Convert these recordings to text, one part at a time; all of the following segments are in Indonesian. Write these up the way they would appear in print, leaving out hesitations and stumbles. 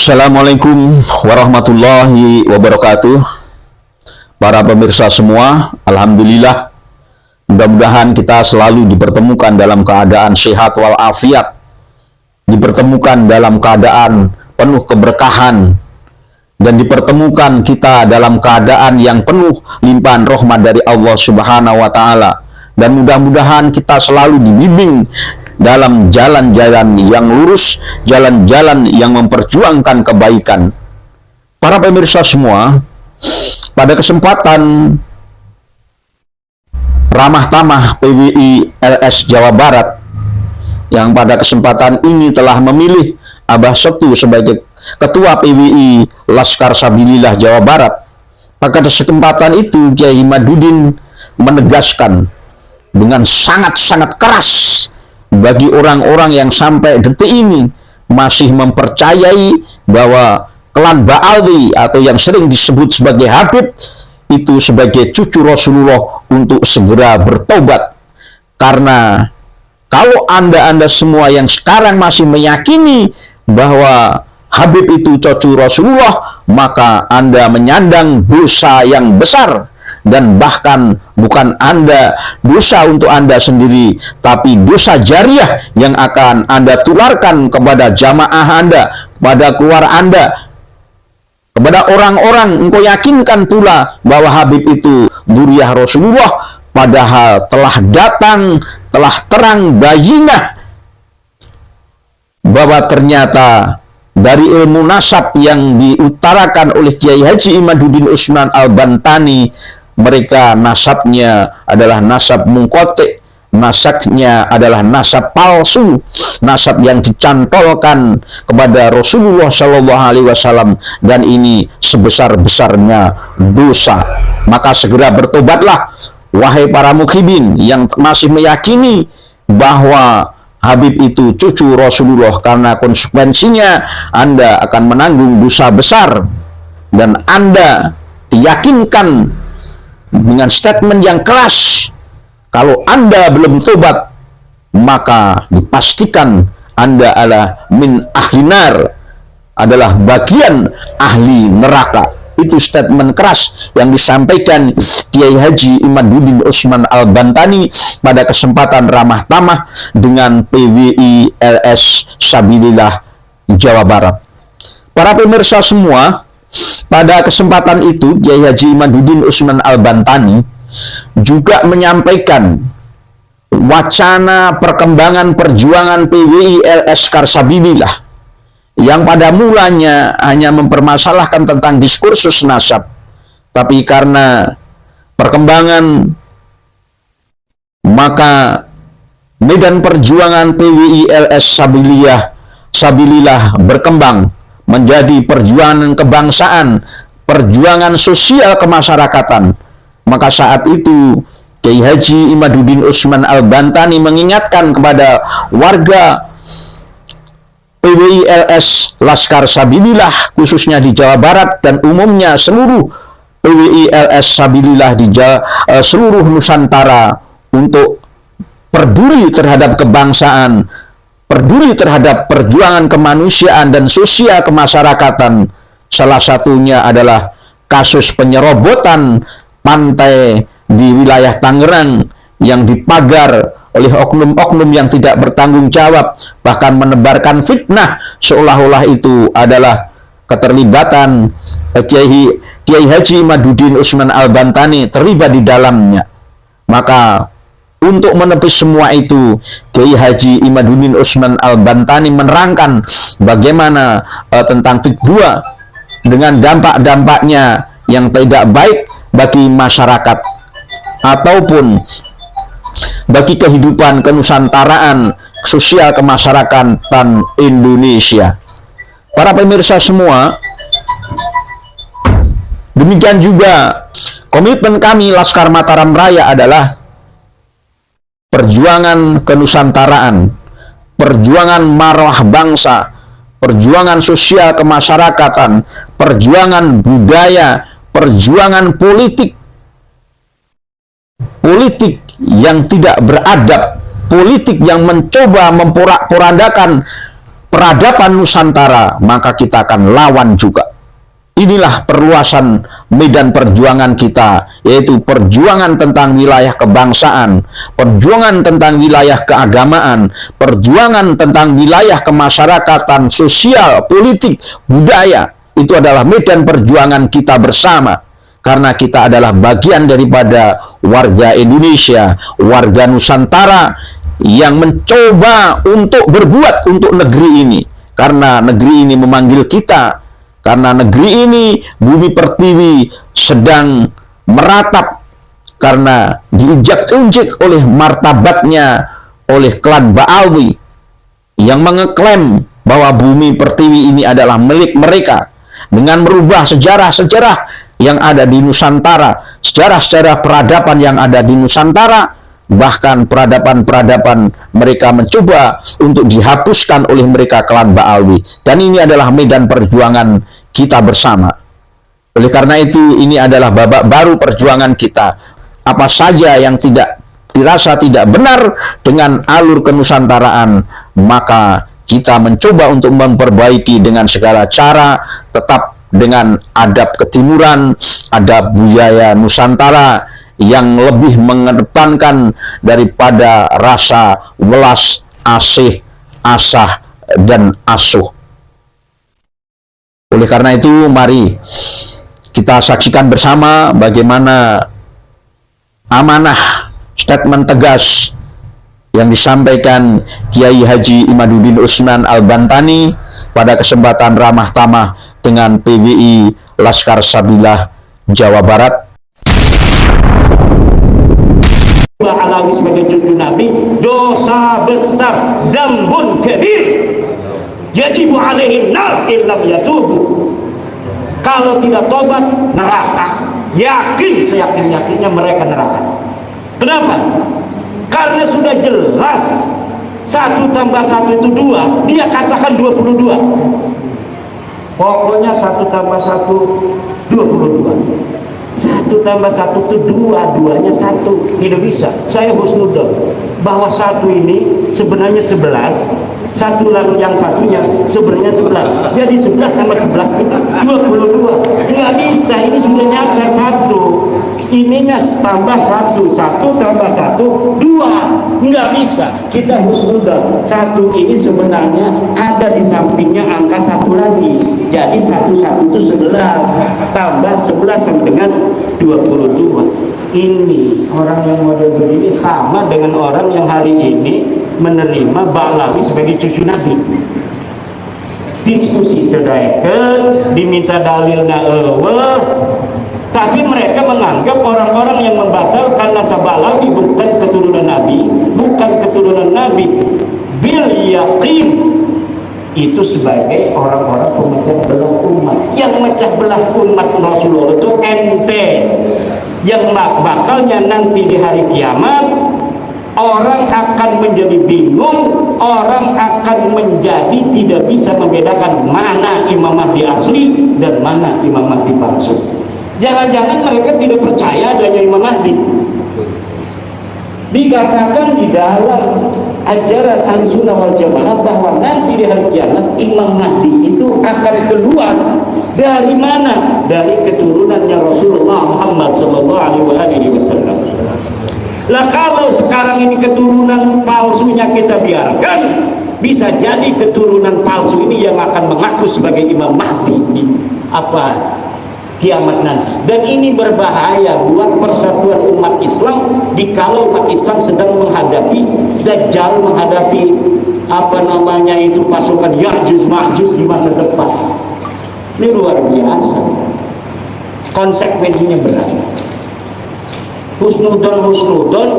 Assalamualaikum warahmatullahi wabarakatuh. Para pemirsa semua, alhamdulillah, mudah-mudahan kita selalu dipertemukan dalam keadaan sehat walafiat, dipertemukan dalam keadaan penuh keberkahan, dan dipertemukan kita dalam keadaan yang penuh limpahan rahmat dari Allah Subhanahu wa Ta'ala. Dan mudah-mudahan kita selalu dibimbing dalam jalan-jalan yang lurus, jalan-jalan yang memperjuangkan kebaikan. Para pemirsa semua, pada kesempatan Ramah Tamah PWI LS Jawa Barat, yang pada kesempatan ini telah memilih Abah Setu sebagai Ketua PWI Laskar Sabilillah Jawa Barat, pada kesempatan itu Kiai Imaduddin menegaskan dengan sangat-sangat keras bagi orang-orang yang sampai detik ini masih mempercayai bahwa klan Ba'alwi atau yang sering disebut sebagai Habib itu sebagai cucu Rasulullah untuk segera bertobat. Karena kalau anda semua yang sekarang masih meyakini bahwa Habib itu cucu Rasulullah, maka anda menyandang dosa yang besar. Dan bahkan bukan dosa untuk anda sendiri, tapi dosa jariah yang akan anda tularkan kepada jamaah anda, kepada keluarga anda, kepada orang-orang. Engkau yakinkan pula bahwa Habib itu dzurriyyah Rasulullah, padahal telah datang, telah terang bayinah bahwa ternyata dari ilmu nasab yang diutarakan oleh Kiai Haji Imaduddin Usman Al-Bantani, mereka nasabnya adalah nasab mungkotik, nasabnya adalah nasab palsu, nasab yang dicantolkan kepada Rasulullah Shallallahu Alaihi Wasallam, dan ini sebesar-besarnya dosa. Maka segera bertobatlah, wahai para mukhibin yang masih meyakini bahwa Habib itu cucu Rasulullah, karena konsekuensinya anda akan menanggung dosa besar. Dan anda diyakinkan dengan statement yang keras, kalau anda belum tobat, maka dipastikan anda adalah min ahli nar, adalah bagian ahli neraka. Itu statement keras yang disampaikan Kiai Haji Imaduddin Usman Al-Bantani pada kesempatan Ramah Tamah dengan PWI LS Sabilillah Jawa Barat. Para pemirsa semua, pada kesempatan itu Kiai Haji Imaduddin Usman Al-Bantani juga menyampaikan wacana perkembangan perjuangan PWI LS Sabilillah yang pada mulanya hanya mempermasalahkan tentang diskursus nasab, tapi karena perkembangan maka medan perjuangan PWI LS Sabilillah berkembang menjadi perjuangan kebangsaan, perjuangan sosial kemasyarakatan. Maka saat itu Kiai Haji Imaduddin Usman Al-Bantani mengingatkan kepada warga PWI LS Laskar Sabilillah khususnya di Jawa Barat dan umumnya seluruh PWI LS Sabilillah di seluruh Nusantara untuk peduli terhadap kebangsaan, peduli terhadap perjuangan kemanusiaan dan sosial kemasyarakatan. Salah satunya adalah kasus penyerobotan pantai di wilayah Tangerang yang dipagar oleh oknum-oknum yang tidak bertanggung jawab, bahkan menebarkan fitnah seolah-olah itu adalah keterlibatan Kiai Haji Imaduddin Usman Al-Bantani terlibat di dalamnya. Maka untuk menepis semua itu, Kiai Haji Imaduddin Usman Al-Bantani menerangkan bagaimana tentang fitnah dengan dampak-dampaknya yang tidak baik bagi masyarakat ataupun bagi kehidupan kenusantaraan sosial kemasyarakatan Indonesia. Para pemirsa semua, demikian juga komitmen kami Laskar Mataram Raya adalah perjuangan kenusantaraan, perjuangan marwah bangsa, perjuangan sosial kemasyarakatan, perjuangan budaya, perjuangan politik yang tidak beradab, politik yang mencoba memporak-porandakan peradaban Nusantara, maka kita akan lawan juga. Inilah perluasan medan perjuangan kita, yaitu perjuangan tentang wilayah kebangsaan, perjuangan tentang wilayah keagamaan, perjuangan tentang wilayah kemasyarakatan, sosial, politik, budaya. Itu adalah medan perjuangan kita bersama. Karena kita adalah bagian daripada warga Indonesia, warga Nusantara yang mencoba untuk berbuat untuk negeri ini. Karena negeri ini memanggil kita. Karena negeri ini, bumi pertiwi sedang meratap karena diinjak-injak oleh martabatnya oleh klan Ba'alwi yang mengeklaim bahwa bumi pertiwi ini adalah milik mereka dengan merubah sejarah-sejarah yang ada di Nusantara, sejarah-sejarah peradaban yang ada di Nusantara. Bahkan peradaban-peradaban mereka mencoba untuk dihapuskan oleh mereka klan Ba'alwi. Dan ini adalah medan perjuangan kita bersama. Oleh karena itu, ini adalah babak baru perjuangan kita. Apa saja yang tidak dirasa tidak benar dengan alur kenusantaraan, maka kita mencoba untuk memperbaiki dengan segala cara, tetap dengan adab ketimuran, adab budaya Nusantara, yang lebih mengedepankan daripada rasa welas, asih, asah, dan asuh. Oleh karena itu, mari kita saksikan bersama bagaimana amanah statement tegas yang disampaikan Kiai Haji Imaduddin Usman Al-Bantani pada kesempatan ramah tamah dengan PWI Laskar Sabilah Jawa Barat. Alawi sebagai cucu Nabi dosa besar, dzambun kabir, yajibu alaihim nar illam yatubu. Kalau tidak tobat, neraka. Yakin, seyakin-yakinnya mereka neraka. Kenapa? Karena sudah jelas 1 tambah 1 itu 2, dia katakan 22. Pokoknya 1 tambah 1 22. 1 tambah 1 itu 2, 2-nya 1. Tidak bisa. Saya husnudzon bahwa 1 ini sebenarnya 11, 1 lalu yang satunya sebenarnya 11. Jadi 11 tambah 11 itu 22. Nggak bisa, ini sudah nyata 1. Ininya tambah 1, 1 tambah 1 2. Nggak bisa. Kita husnudzon 1 ini sebenarnya ada di sampingnya angka 1 lagi. Jadi 1 itu 11 tambah 11 sama dengan 22. Ini orang yang model begini sama dengan orang yang hari ini menerima Ba'alawi sebagai cucu Nabi. Diskusi terdaeken, diminta dalilna tapi mereka menganggap orang-orang yang membatalkan nasab Ba'alawi bukan keturunan Nabi, bukan keturunan Nabi bil yaqin, itu sebagai orang-orang pemecah belah umat. Yang mecah belah umat Rasulullah itu ente, yang bakalnya nanti di hari kiamat orang akan menjadi bingung, orang akan menjadi tidak bisa membedakan mana Imam Mahdi asli dan mana Imam Mahdi palsu. Jangan-jangan mereka tidak percaya adanya Imam Mahdi. Dikatakan di dalam ajaran Ahlussunnah wal Jamaah bahwa nanti di hari kiamat Imam Mahdi itu akan keluar dari mana? Dari keturunannya Rasulullah Muhammad SAW. Lah kalau sekarang ini keturunan palsunya kita biarkan, bisa jadi keturunan palsu ini yang akan mengaku sebagai Imam Mahdi di kiamat nanti. Dan ini berbahaya buat persatuan umat Islam dikalau umat Islam sedang menghadapi Dajjal, menghadapi pasukan Ya'juj Ma'juj di masa depan. Ini luar biasa. Konsekuensinya berat. Husnudon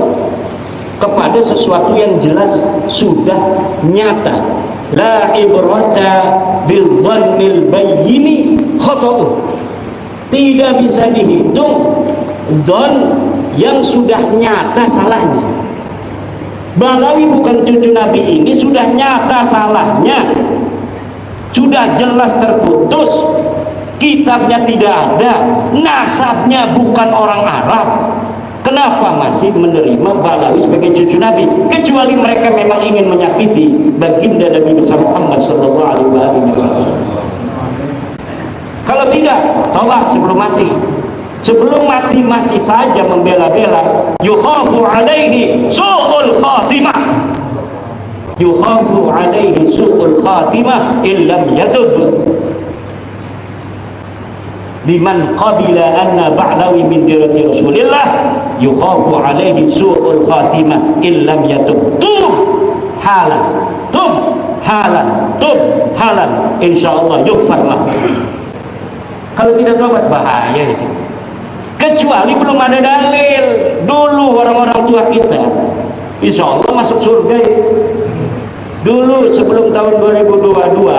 kepada sesuatu yang jelas sudah nyata. La ibrata bil dhannil bayyini khata'u. Tidak bisa dihitung dzon yang sudah nyata salahnya. Ba'alawi bukan cucu Nabi ini sudah nyata salahnya, sudah jelas terputus, kitabnya tidak ada, nasabnya bukan orang Arab, Kenapa masih menerima Balawi sebagai cucu Nabi? Kecuali mereka memang ingin menyakiti baginda Nabi besar Muhammad sallallahu alaihi wasallam. Kalau tidak, tolak sebelum mati. Sebelum mati masih saja membela-bela, yukhafu alaihi su'ul khatimah. Yukhafu alaihi su'ul khatimah illam yatub. Liman qabila anna Ba'lawi min dirati Rasulillah yukhafu alaihi su'ul khatimah illam yatub. Tub halan, tub halan, tub halan, insyaallah yughfarlah. Kalau tidak tobat bahaya itu. Kecuali belum ada dalil. Dulu orang-orang tua kita insya Allah masuk surga ya. Dulu sebelum tahun 2022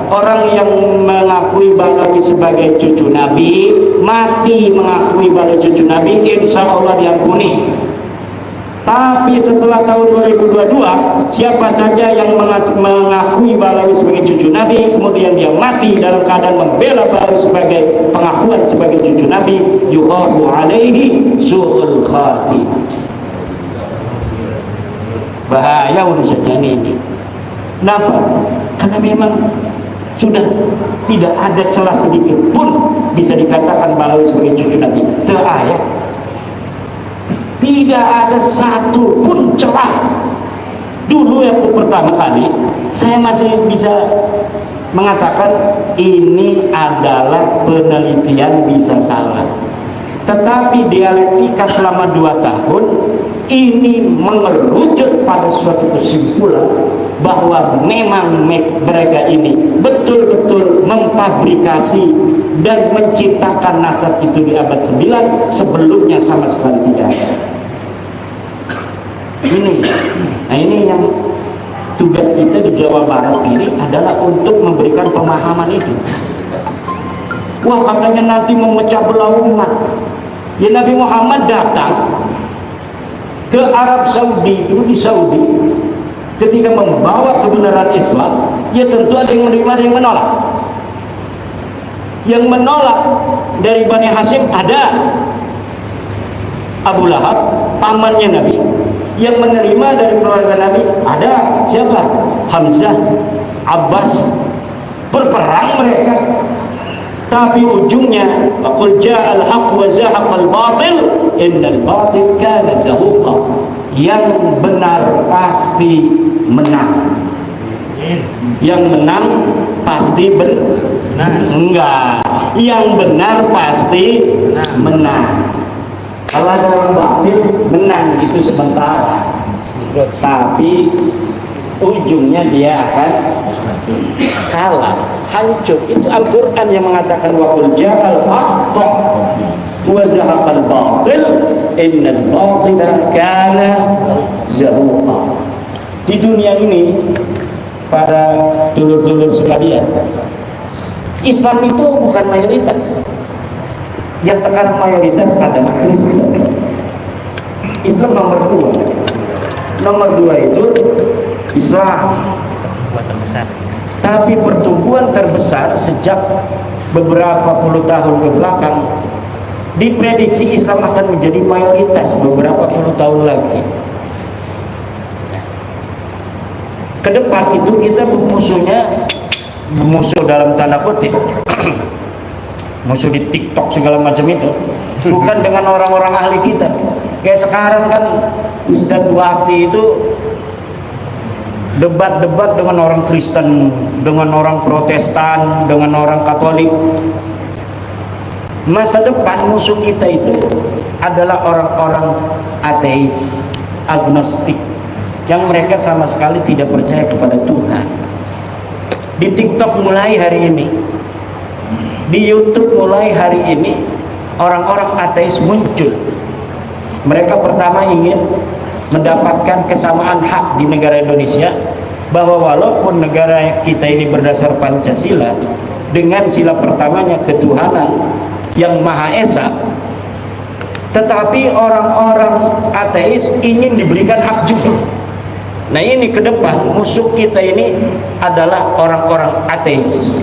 orang yang mengakui Balawi sebagai cucu Nabi mati mengakui Balawi cucu Nabi, insya Allah diampuni. Tapi setelah tahun 2022 siapa saja yang mengakui Balawi sebagai cucu Nabi kemudian dia mati dalam keadaan membela Balawi sebagai pengakuan sebagai cucu Nabi, yukhafu alaihi su'ul khatimah. Bahaya urusannya ini. Kenapa? Karena memang sudah tidak ada celah sedikit pun bisa dikatakan Balawi sebagai cucu Nabi. Ayat tidak ada satu pun celah. Dulu yang pertama kali saya masih bisa mengatakan ini adalah penelitian bisa salah, tetapi dialektika selama 2 tahun ini mengerucut pada suatu kesimpulan bahwa memang mereka ini betul-betul memfabrikasi dan menciptakan nasab itu di abad 9, sebelumnya sama sekali tidak ada. Ini yang tugas kita di Jawa Barat ini adalah untuk memberikan pemahaman itu. Wah, katanya nanti memecah belah umat. Ya, Nabi Muhammad datang ke Arab Saudi, dulu di Saudi, ketika membawa kebenaran Islam, ya tentu ada yang menerima, ada yang menolak. Yang menolak dari Bani Hashim ada Abu Lahab, pamannya Nabi. Yang menerima dari keluarga Nabi ada siapa? Hamzah, Abbas. Berperang mereka, tapi ujungnya qul ja'al haqq wa zahaqal batil innal batil kana zahuqa. Yang benar pasti menang. Yang menang pasti benar. Enggak, yang benar pasti menang. Kalau ada orang batil menang itu sementara, tapi ujungnya dia akan kalah, hancur. Itu Al-Quran yang mengatakan wa qul ja'al haqq wa zahaqal batil innal batila kana zahuqa. Di dunia ini para dulur-dulur sekalian, Islam itu bukan mayoritas. Yang sekarang mayoritas adalah Kristen. Islam nomor 2. Nomor 2 itu Islam. Tapi pertumbuhan terbesar sejak beberapa puluh tahun ke belakang, diprediksi Islam akan menjadi mayoritas beberapa puluh tahun lagi. Ke depan itu kita musuh dalam tanda kutip, musuh di TikTok segala macam itu, bukan dengan orang-orang ahli kita. Kayak sekarang kan Ustadz Wafi itu debat-debat dengan orang Kristen, dengan orang Protestan, dengan orang Katolik. Masa depan musuh kita itu adalah orang-orang ateis, agnostik, yang mereka sama sekali tidak percaya kepada Tuhan. Di TikTok mulai hari ini, di YouTube mulai hari ini, orang-orang ateis muncul. Mereka pertama ingin mendapatkan kesamaan hak di negara Indonesia, bahwa walaupun negara kita ini berdasar Pancasila dengan sila pertamanya ketuhanan yang Maha Esa, tetapi orang-orang ateis ingin diberikan hak juga. Nah, ini ke depan musuh kita ini adalah orang-orang ateis.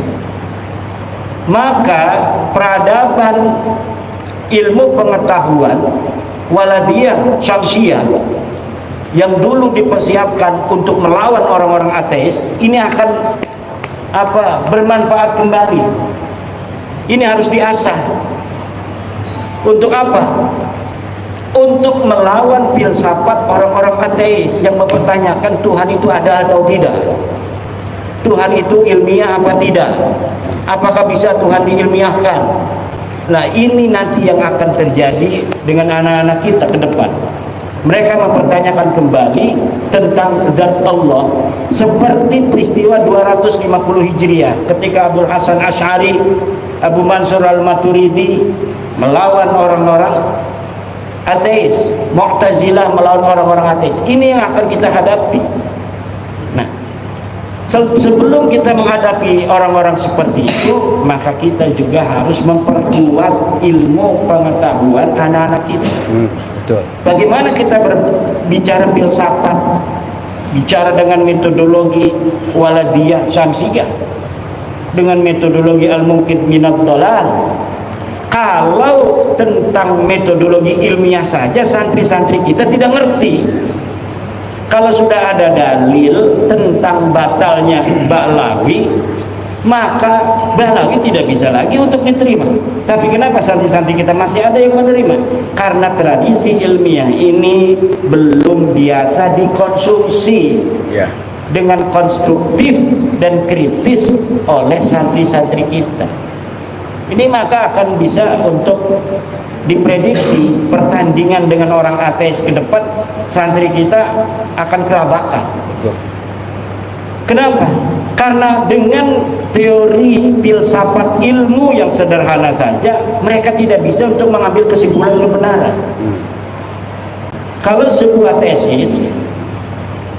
Maka peradaban ilmu pengetahuan Waladiyah Syamsiyah yang dulu dipersiapkan untuk melawan orang-orang ateis, ini akan bermanfaat kembali. Ini harus diasah. Untuk apa? Untuk melawan filsafat orang-orang ateis yang mempertanyakan Tuhan itu ada atau tidak, Tuhan itu ilmiah apa tidak, apakah bisa Tuhan diilmiahkan. Nah, ini nanti yang akan terjadi dengan anak-anak kita ke depan. Mereka mempertanyakan kembali tentang zat Allah, seperti peristiwa 250 Hijriah ketika Abul Hasan Asy'ari, Abu Mansur Al-Maturidi melawan orang-orang ateis, Mu'tazilah melawan orang-orang ateis. Ini yang akan kita hadapi. Nah, sebelum kita menghadapi orang-orang seperti itu, maka kita juga harus memperkuat ilmu pengetahuan anak-anak kita. Betul. Bagaimana kita berbicara filsafat, bicara dengan metodologi Waladiyah Syamsiyah, dengan metodologi Al-Mungkid Minad Dhalal. Kalau tentang metodologi ilmiah saja santri-santri kita tidak ngerti. Kalau sudah ada dalil tentang batalnya Ba'lawi, maka Ba'lawi tidak bisa lagi untuk diterima. Tapi kenapa santri-santri kita masih ada yang menerima? Karena tradisi ilmiah ini belum biasa dikonsumsi dengan konstruktif dan kritis oleh santri-santri kita. Ini maka akan bisa untuk diprediksi pertandingan dengan orang ateis ke depan, santri kita akan kelabakan. Kenapa? Karena dengan teori filsafat ilmu yang sederhana saja, mereka tidak bisa untuk mengambil kesimpulan kebenaran. Kalau sebuah tesis,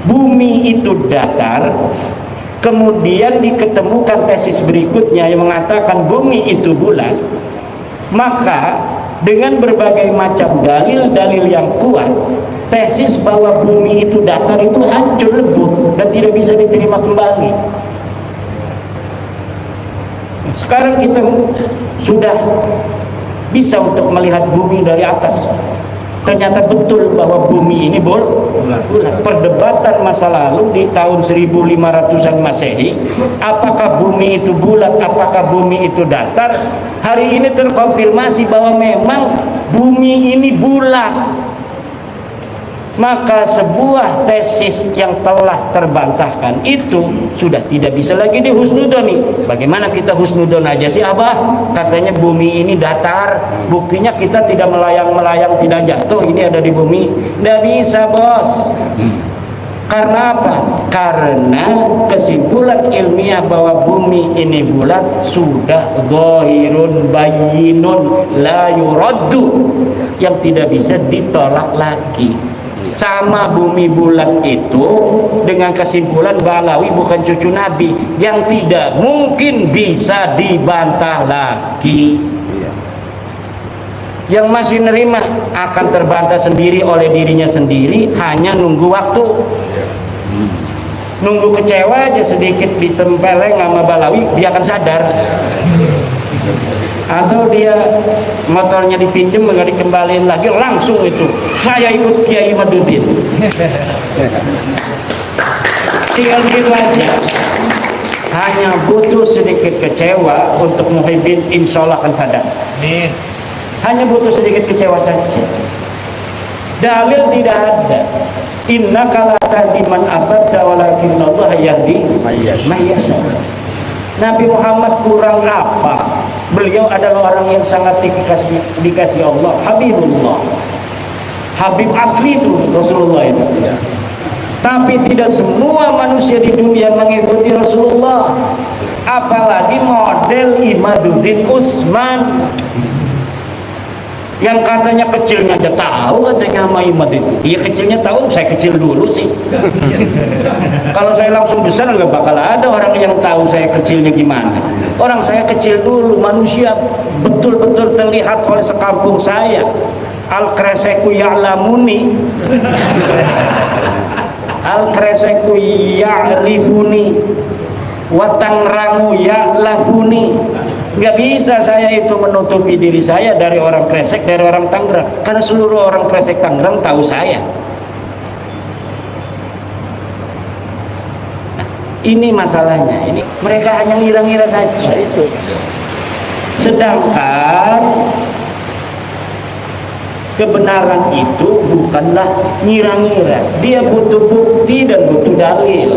bumi itu datar, kemudian diketemukan tesis berikutnya yang mengatakan bumi itu bulat, maka dengan berbagai macam dalil-dalil yang kuat, tesis bahwa bumi itu datar itu hancur lebur dan tidak bisa diterima kembali. Sekarang kita sudah bisa untuk melihat bumi dari atas. Ternyata betul bahwa bumi ini bulat. Perdebatan masa lalu di tahun 1500-an Masehi, apakah bumi itu bulat, apakah bumi itu datar, hari ini terkonfirmasi bahwa memang bumi ini bulat. Maka sebuah tesis yang telah terbantahkan itu sudah tidak bisa lagi dihusnudoni. Bagaimana kita husnudon aja sih Abah? Katanya bumi ini datar, buktinya kita tidak melayang-melayang, tidak jatuh, ini ada di bumi. Tidak bisa, bos. Karena apa? Karena kesimpulan ilmiah bahwa bumi ini bulat sudah zahirun bayyinun la yuraddu, yang tidak bisa ditolak lagi. Sama bumi bulat itu dengan kesimpulan Ba'lawi bukan cucu Nabi, yang tidak mungkin bisa dibantah lagi. Yang masih nerima akan terbantah sendiri oleh dirinya sendiri, hanya nunggu waktu. Nunggu kecewa aja sedikit ditempeleng sama Ba'lawi, dia akan sadar. Atau dia motornya dipinjam nggak dikembaliin lagi, langsung itu saya ikut Kiai Madudin. Tinggal begitu aja. Hanya butuh sedikit kecewa untuk Muhyiddin, insya Allah akan sadar. Hanya butuh sedikit kecewa saja. Dalil tidak ada. Innaka la tahdi man ahbabta walakinnallaha yahdi man yasha. Nabi Muhammad kurang apa? Beliau adalah orang yang sangat dikasih Allah, Habibullah. Habib asli itu Rasulullah itu. Tapi tidak semua manusia di dunia mengikuti Rasulullah. Apalagi model Imaduddin Utsman yang katanya kecilnya aja tahu, katanya sama Imad itu. Iya kecilnya tahu, saya kecil dulu sih. Kalau saya langsung besar nggak bakal ada orang yang tahu saya kecilnya gimana. Orang saya kecil dulu, manusia betul-betul terlihat oleh sekampung saya. Al-kreseku ya'lamuni, al-kreseku ya'rifuni, watangrangu ya'lafuni. Nggak bisa saya itu menutupi diri saya dari orang Kresek, dari orang Tangerang, karena seluruh orang Kresek Tangerang tahu saya. Nah, ini masalahnya. Ini mereka hanya ngira-ngira saja itu. Sedangkan kebenaran itu bukanlah ngira-ngira, dia butuh bukti dan butuh dalil.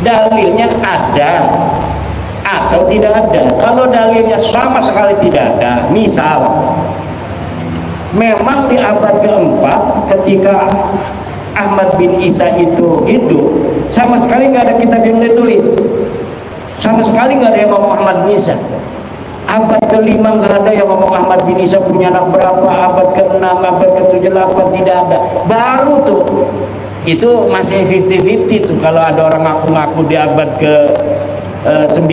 Dalilnya ada atau tidak ada. Kalau dalilnya sama sekali tidak ada, misal memang di abad keempat ketika Ahmad bin Isa itu hidup, sama sekali nggak ada kitab yang ditulis, sama sekali nggak ada yang ngomong Ahmad bin Isa. Abad kelima nggak ada yang ngomong Ahmad bin Isa punya anak berapa, abad ke-6, abad ke-7, 8 tidak ada. Baru tuh itu masih 50-50 tuh kalau ada orang ngaku-ngaku di abad ke-9.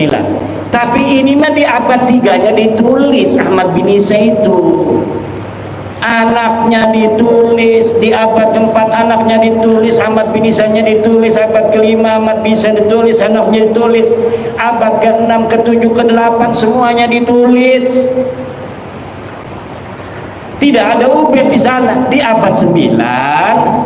Tapi ini mah di abad 3-nya ditulis Ahmad bin Isa itu. Anaknya ditulis di abad 4, anaknya ditulis, Ahmad bin Isa-nya ditulis, abad ke-5 Ahmad bin Isa ditulis, anaknya ditulis, abad ke-6, ke-7, ke-8 semuanya ditulis. Tidak ada Ubed di sana. Di abad 9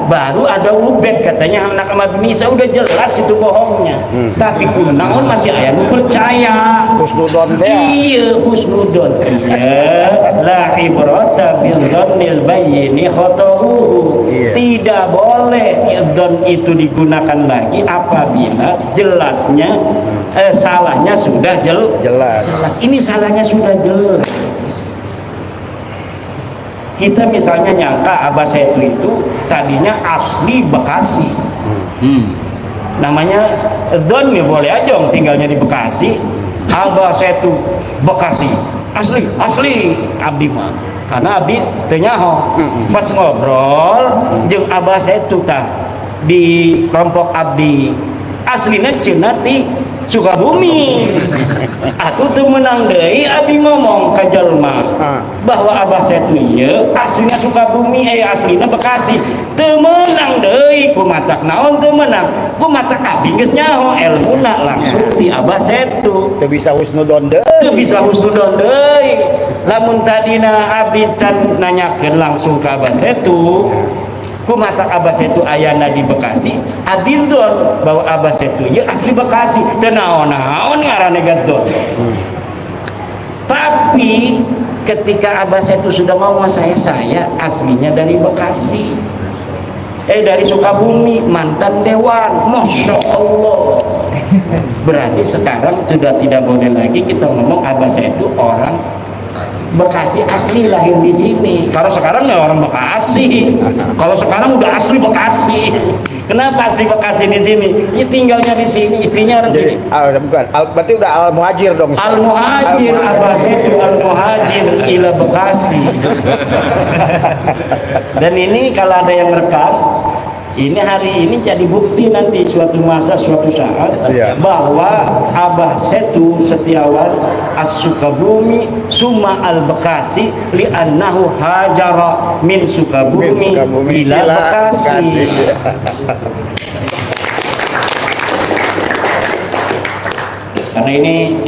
baru ada Ubed, katanya anak Ahmad bin Isa. Udah jelas itu bohongnya. Tapi kunaon masih aya nu percaya. Husnudon teh. Iya, husnudon. Iya, la ibrata bil dzannil bayyini khata'uhu. Tidak boleh dzon itu digunakan lagi apabila jelasnya salahnya sudah jelas. Ini salahnya sudah jelas. Kita misalnya nyangka Abah Setu itu tadinya asli Bekasi. Namanya Don ya boleh aja tinggalnya di Bekasi. Abah Setu Bekasi. Asli abdi mah. Karena abdi teu nyaho. Pas ngobrol jeung Abah Setu tah di kelompok abdi aslina cenah ti Sukabumi. Aku tuh menang deui abdi ngomong ka jelema bahwa Abah Setu ieu aslinya Sukabumi, aslina Bekasi. Teu meunang deui kumatak naon teu meunang? Kumatak abdi geus nyaho elmuna langsung ti Abah Setu. Teu bisa husnudon deui. Teu bisa husnudon deui. Lamun tadina abdi can nanyakeun langsung ka Abah Setu, kumata Abah Setu ayana di Bekasi, adildon bahwa Abah Setu ya asli Bekasi, dan naon-naon ngaranna gadon. Tapi ketika Abah Setu sudah mau saya aslinya dari Bekasi, dari Sukabumi, mantan dewan, masya Allah. Berarti sekarang sudah tidak boleh lagi kita ngomong Abah Setu orang Bekasi asli, lahir di sini. Kalau sekarang ya orang Bekasi. Kalau sekarang udah asli Bekasi. Kenapa asli Bekasi di sini? Ya tinggalnya di sini, istrinya orang sini. Bukan. Berarti udah al-muhajir dong. Al-muhajir, Abah Setu al-muhajir ila Bekasi. Dan ini kalau ada yang rekam, ini hari ini jadi bukti nanti suatu masa, suatu saat bahwa Abah Setu Setiawan As-Sukabumi Suma Al-Bekasi li'annahu hajara min Sukabumi ila Bekasi. Karena ini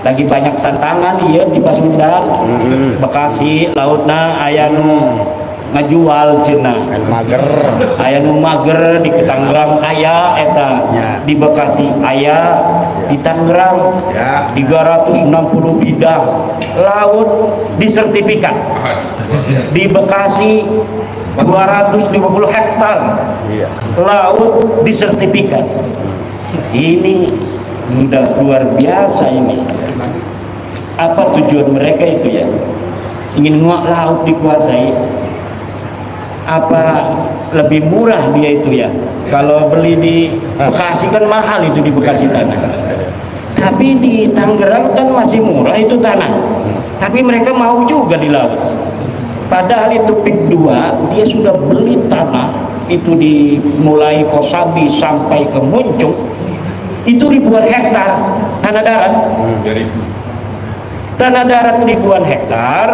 lagi banyak tantangan ya di Pasundan, Bekasi, lautna ayanu ngajual cenah aya nu mager di Tangerang aya eta di Bekasi aya di Tangerang 360 bidang laut di sertifikat di Bekasi 250 hektar laut di sertifikat. Ini udah luar biasa ini. Apa tujuan mereka itu ya? Ingin nguak laut dikuasai. Apa lebih murah dia itu ya? Kalau beli di Bekasi kan mahal itu di Bekasi tanah. Tapi di Tangerang kan masih murah itu tanah. Tapi mereka mau juga di laut. Padahal itu PIK 2 dia sudah beli tanah itu di mulai Kosambi sampai ke Muncung itu ribuan hektar tanah darat. Tanah darat ribuan hektar.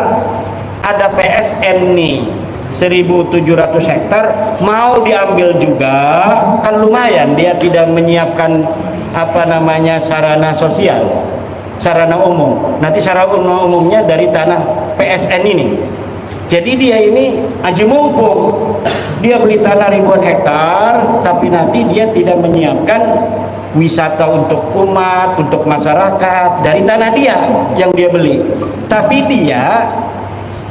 Ada PSN nih 1.700 hektar mau diambil juga, kan lumayan dia tidak menyiapkan apa namanya sarana sosial. sarana umum. Nanti sarana umumnya dari tanah PSN ini. Jadi dia ini aji mumpung, dia beli tanah ribuan hektar, tapi nanti dia tidak menyiapkan wisata untuk umat, untuk masyarakat dari tanah dia yang dia beli. Tapi dia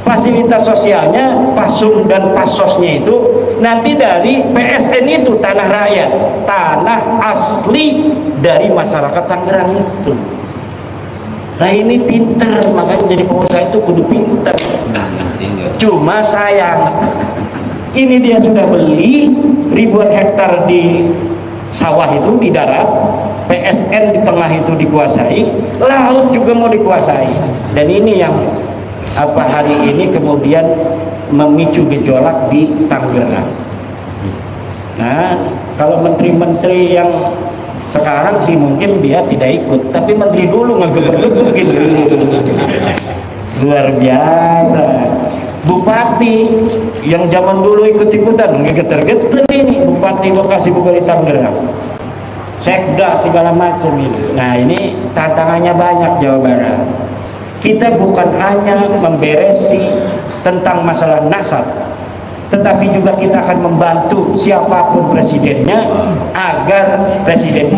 fasilitas sosialnya, pasum dan pasosnya itu nanti dari PSN itu, tanah rakyat, tanah asli dari masyarakat Tangerang itu. Nah ini pinter, makanya jadi pengusaha itu kudu pinter. Cuma sayang, ini dia sudah beli ribuan hektar di sawah itu, di darat, PSN di tengah itu dikuasai, laut juga mau dikuasai. Dan ini yang hari ini kemudian memicu gejolak di Tangerang. Nah, kalau menteri-menteri yang sekarang sih mungkin dia tidak ikut, tapi menteri dulu ngegebek gitu. Luar biasa. Bupati yang zaman dulu ikut-ikutan ngegeter-geter ini, Bupati Bekasi Bupati Tangerang, sekda segala macam ini. Nah ini tantangannya banyak Jawa Barat. Kita bukan hanya memberesi tentang masalah nasab, tetapi juga kita akan membantu siapapun presidennya agar presiden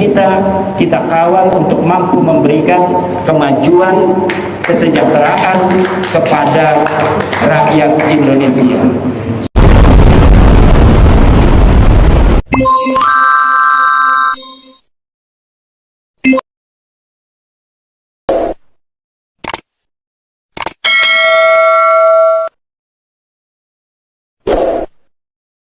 kita kawal untuk mampu memberikan kemajuan kesejahteraan kepada rakyat Indonesia.